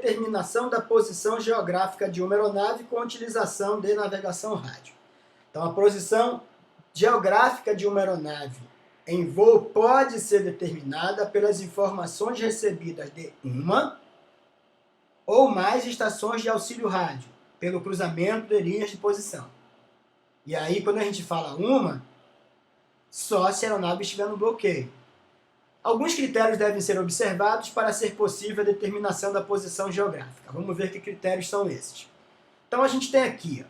determinação da posição geográfica de uma aeronave com utilização de navegação rádio. Então, a posição geográfica de uma aeronave em voo pode ser determinada pelas informações recebidas de uma ou mais estações de auxílio rádio, pelo cruzamento de linhas de posição. E aí, quando a gente fala uma, só se a aeronave estiver no bloqueio. Alguns critérios devem ser observados para ser possível a determinação da posição geográfica. Vamos ver que critérios são esses. Então a gente tem aqui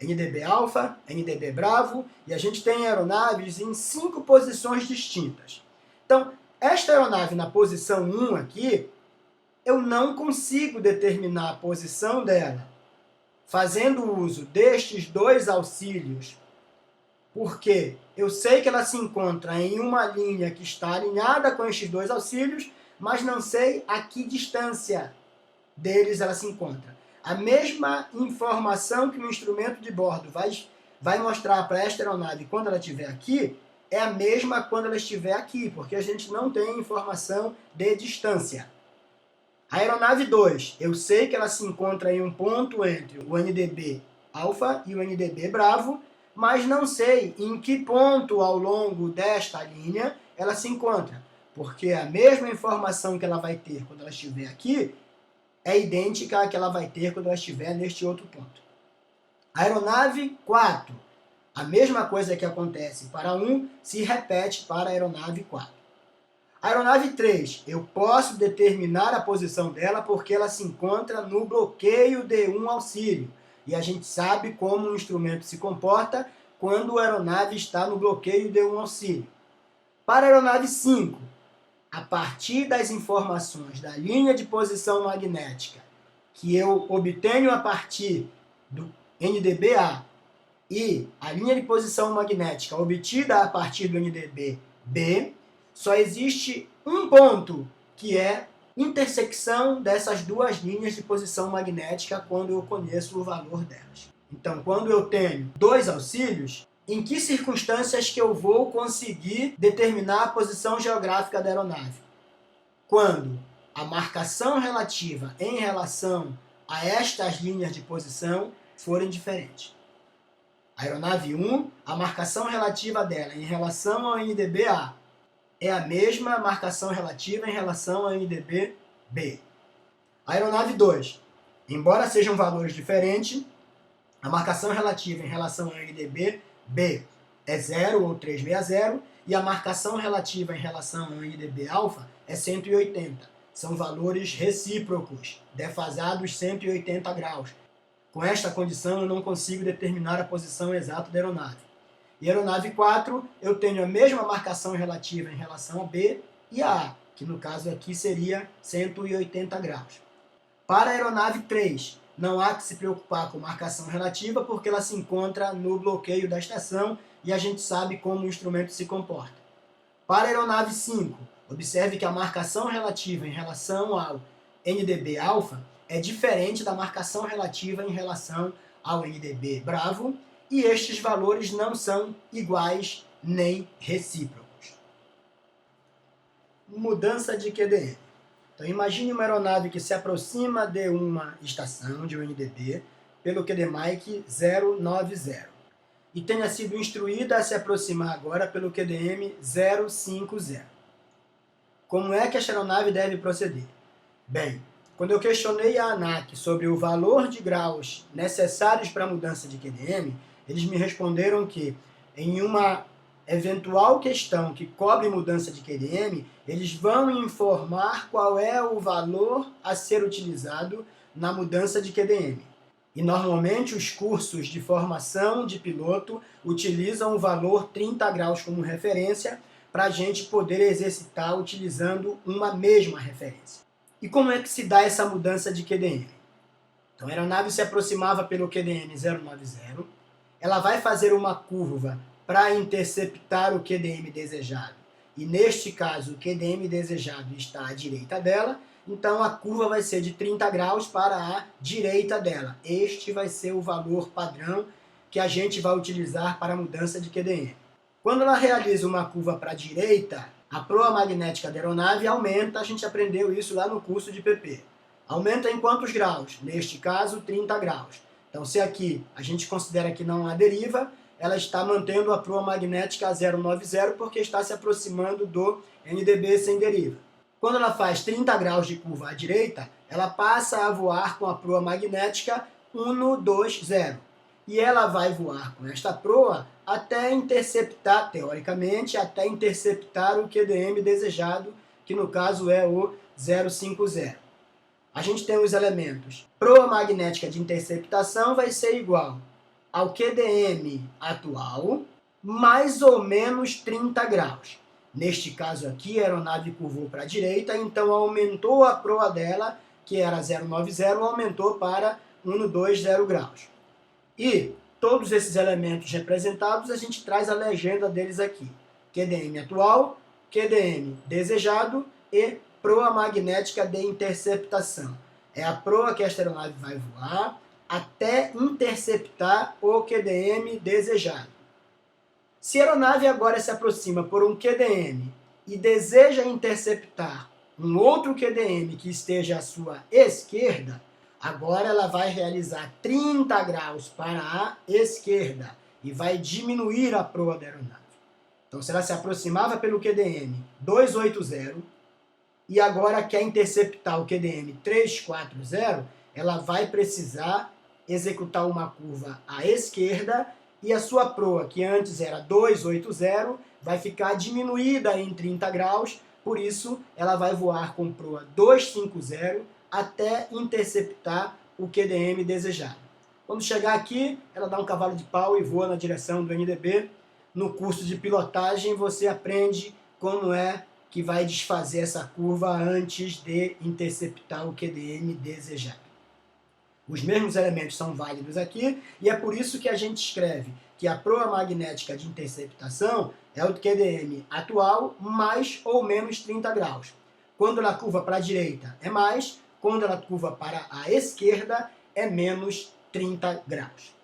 NDB alfa, NDB bravo, e a gente tem aeronaves em 5 posições distintas. Então, esta aeronave na posição 1 aqui, eu não consigo determinar a posição dela fazendo uso destes 2 auxílios, porque eu sei que ela se encontra em uma linha que está alinhada com estes 2 auxílios, mas não sei a que distância deles ela se encontra. A mesma informação que o instrumento de bordo vai mostrar para esta aeronave quando ela estiver aqui, é a mesma quando ela estiver aqui, porque a gente não tem informação de distância. A aeronave 2, eu sei que ela se encontra em um ponto entre o NDB alfa e o NDB bravo, mas não sei em que ponto ao longo desta linha ela se encontra, porque a mesma informação que ela vai ter quando ela estiver aqui é idêntica à que ela vai ter quando ela estiver neste outro ponto. A aeronave 4, a mesma coisa que acontece para 1 se repete para a aeronave 4. A aeronave 3, eu posso determinar a posição dela porque ela se encontra no bloqueio de um auxílio. E a gente sabe como o instrumento se comporta quando a aeronave está no bloqueio de um auxílio. Para a aeronave 5, a partir das informações da linha de posição magnética que eu obtenho a partir do NDB-A e a linha de posição magnética obtida a partir do NDB-B, só existe um ponto que é intersecção dessas 2 linhas de posição magnética quando eu conheço o valor delas. Então, quando eu tenho 2 auxílios, em que circunstâncias que eu vou conseguir determinar a posição geográfica da aeronave? Quando a marcação relativa em relação a estas linhas de posição forem diferentes. A aeronave 1, a marcação relativa dela em relação ao NDB-A é a mesma marcação relativa em relação ao NDB-B. A aeronave 2, embora sejam valores diferentes, a marcação relativa em relação ao NDB-B é 0 ou 360 e a marcação relativa em relação ao NDB-alfa é 180. São valores recíprocos, defasados 180 graus. Com esta condição, eu não consigo determinar a posição exata da aeronave. E a aeronave 4, eu tenho a mesma marcação relativa em relação a B e a A, que no caso aqui seria 180 graus. Para a aeronave 3, não há que se preocupar com marcação relativa, porque ela se encontra no bloqueio da estação e a gente sabe como o instrumento se comporta. Para a aeronave 5, observe que a marcação relativa em relação ao NDB-alfa é diferente da marcação relativa em relação ao NDB bravo, e estes valores não são iguais nem recíprocos. Mudança de QDM. Então imagine uma aeronave que se aproxima de uma estação de um NDB pelo QDMIC 090 e tenha sido instruída a se aproximar agora pelo QDM 050. Como é que esta aeronave deve proceder? Bem, quando eu questionei a ANAC sobre o valor de graus necessários para a mudança de QDM, eles me responderam que, em uma eventual questão que cobre mudança de QDM, eles vão informar qual é o valor a ser utilizado na mudança de QDM. E, normalmente, os cursos de formação de piloto utilizam o valor 30 graus como referência para a gente poder exercitar utilizando uma mesma referência. E como é que se dá essa mudança de QDM? Então, a aeronave se aproximava pelo QDM 090, ela vai fazer uma curva para interceptar o QDM desejado. E neste caso, o QDM desejado está à direita dela, então a curva vai ser de 30 graus para a direita dela. Este vai ser o valor padrão que a gente vai utilizar para a mudança de QDM. Quando ela realiza uma curva para a direita, a proa magnética da aeronave aumenta, a gente aprendeu isso lá no curso de PP. Aumenta em quantos graus? Neste caso, 30 graus. Então, se aqui a gente considera que não há deriva, ela está mantendo a proa magnética a 0,90 porque está se aproximando do NDB sem deriva. Quando ela faz 30 graus de curva à direita, ela passa a voar com a proa magnética 120. E ela vai voar com esta proa até interceptar, teoricamente, até interceptar o QDM desejado, que no caso é o 050. A gente tem os elementos. Proa magnética de interceptação vai ser igual ao QDM atual, mais ou menos 30 graus. Neste caso aqui, a aeronave curvou para a direita, então aumentou a proa dela, que era 090, aumentou para 120 graus. E todos esses elementos representados, a gente traz a legenda deles aqui. QDM atual, QDM desejado e proa magnética de interceptação. É a proa que esta aeronave vai voar até interceptar o QDM desejado. Se a aeronave agora se aproxima por um QDM e deseja interceptar um outro QDM que esteja à sua esquerda, agora ela vai realizar 30 graus para a esquerda e vai diminuir a proa da aeronave. Então, se ela se aproximava pelo QDM 280 e agora quer interceptar o QDM 340, ela vai precisar executar uma curva à esquerda e a sua proa, que antes era 280, vai ficar diminuída em 30 graus, por isso ela vai voar com proa 250 até interceptar o QDM desejado. Quando chegar aqui, ela dá um cavalo de pau e voa na direção do NDB. No curso de pilotagem você aprende como é que vai desfazer essa curva antes de interceptar o QDM desejado. Os mesmos elementos são válidos aqui e é por isso que a gente escreve que a proa magnética de interceptação é o QDM atual mais ou menos 30 graus. Quando ela curva para a direita é mais, quando ela curva para a esquerda é menos 30 graus.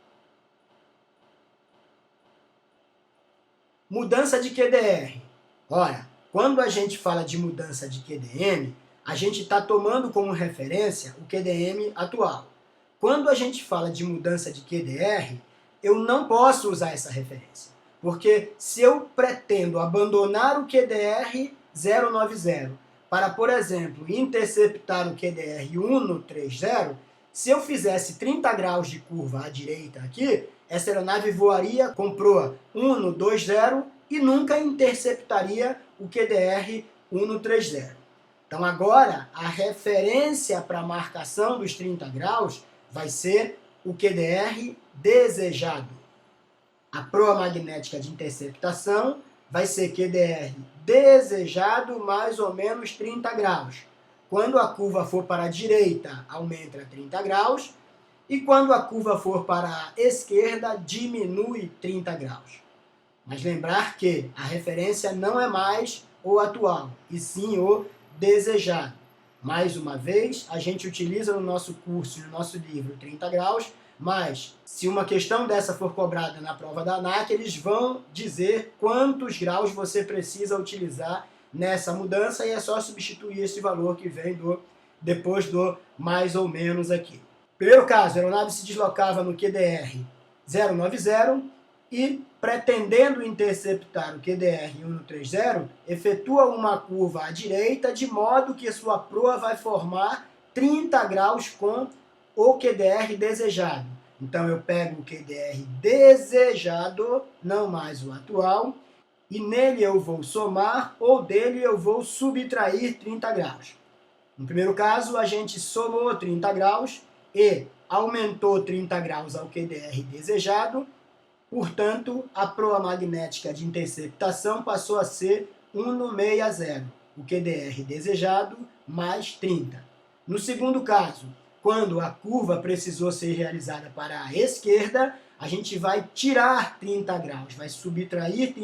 Mudança de QDR. Ora, quando a gente fala de mudança de QDM, a gente está tomando como referência o QDM atual. Quando a gente fala de mudança de QDR, eu não posso usar essa referência. Porque se eu pretendo abandonar o QDR 090 para, por exemplo, interceptar o QDR 130, se eu fizesse 30 graus de curva à direita aqui, essa aeronave voaria com proa 120 e nunca interceptaria o QDR 130. Então agora a referência para a marcação dos 30 graus vai ser o QDR desejado. A proa magnética de interceptação vai ser QDR desejado mais ou menos 30 graus. Quando a curva for para a direita, aumenta 30 graus. E quando a curva for para a esquerda, diminui 30 graus. Mas lembrar que a referência não é mais o atual, e sim o desejado. Mais uma vez, a gente utiliza no nosso curso, no nosso livro, 30 graus, mas se uma questão dessa for cobrada na prova da ANAC, eles vão dizer quantos graus você precisa utilizar nessa mudança e é só substituir esse valor que vem depois do mais ou menos aqui. Primeiro caso, a aeronave se deslocava no QDR 090 e, pretendendo interceptar o QDR 130, efetua uma curva à direita de modo que sua proa vai formar 30 graus com o QDR desejado. Então eu pego o QDR desejado, não mais o atual, e nele eu vou somar ou dele eu vou subtrair 30 graus. No primeiro caso, a gente somou 30 graus e aumentou 30 graus ao QDR desejado, portanto, a proa magnética de interceptação passou a ser 160, o QDR desejado mais 30. No segundo caso, quando a curva precisou ser realizada para a esquerda, a gente vai tirar 30 graus, vai subtrair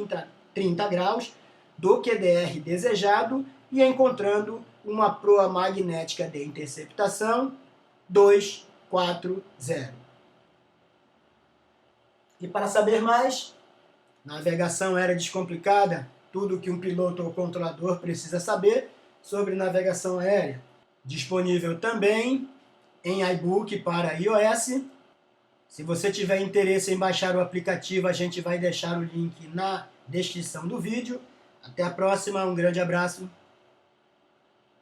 30 graus do QDR desejado e encontrando uma proa magnética de interceptação 240. E para saber mais, navegação aérea descomplicada, tudo que um piloto ou controlador precisa saber sobre navegação aérea. disponível também em iBook para iOS. Se você tiver interesse em baixar o aplicativo, a gente vai deixar o link na descrição do vídeo. Até a próxima, um grande abraço.